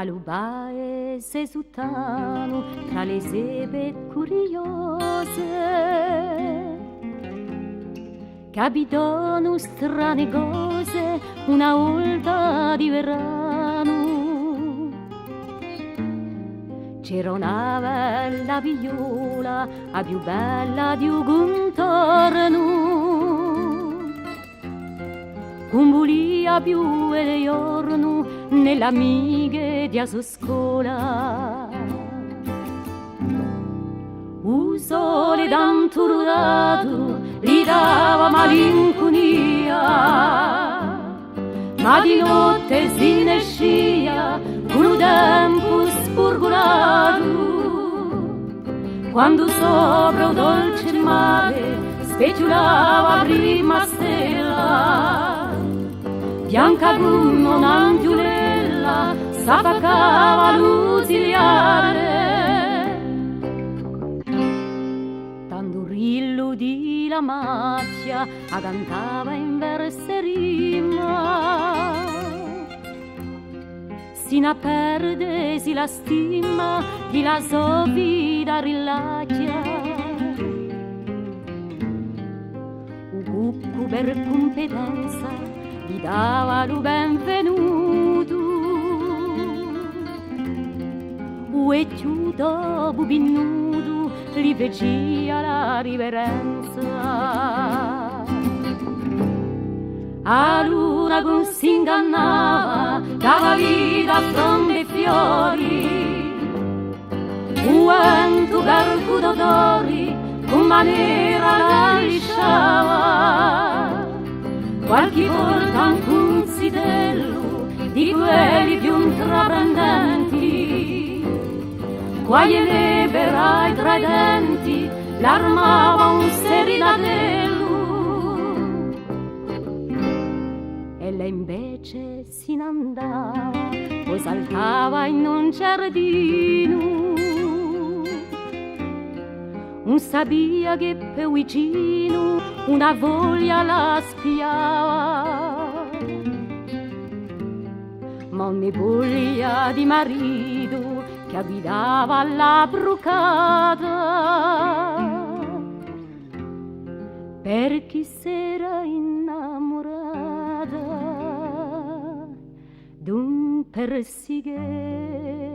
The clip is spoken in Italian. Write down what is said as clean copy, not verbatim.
all'ubaese sottano tra le sepe curiose capitano strane cose una volta di verano. C'era una bella figliola, la più bella di un contorno, con volia più e giorno nell'amiche di sua scuola. Un sole tanto rodato gli dava malinconia, ma di notte si ne scia con un tempo spurgolato, quando sopra un dolce mare specchiolava prima stella, bianca come un'angiolella s'attaccava l'usiliare. Tanto rillo di la macchia a cantava in verse rima, sino perdesi la stima di la sua vita rilacchia. Un cucco per competenza gli dava lo benvenuto, un vecchio dopo pinnuto gli fecea la riverenza. A luna con s'ingannava dava vita a fronde e fiori, un vento carco d'odori con maniera la lisciava, qualche volta un considello di quelli più intraprendenti, quagli leverai tra i denti l'armava un serenatello. E lei invece se ne andava, poi saltava in un giardino, non sapeva che più vicino una voglia la spiava, ma una voglia di marito che abitava la brucata, per chi s'era innamorata d'un persighetto.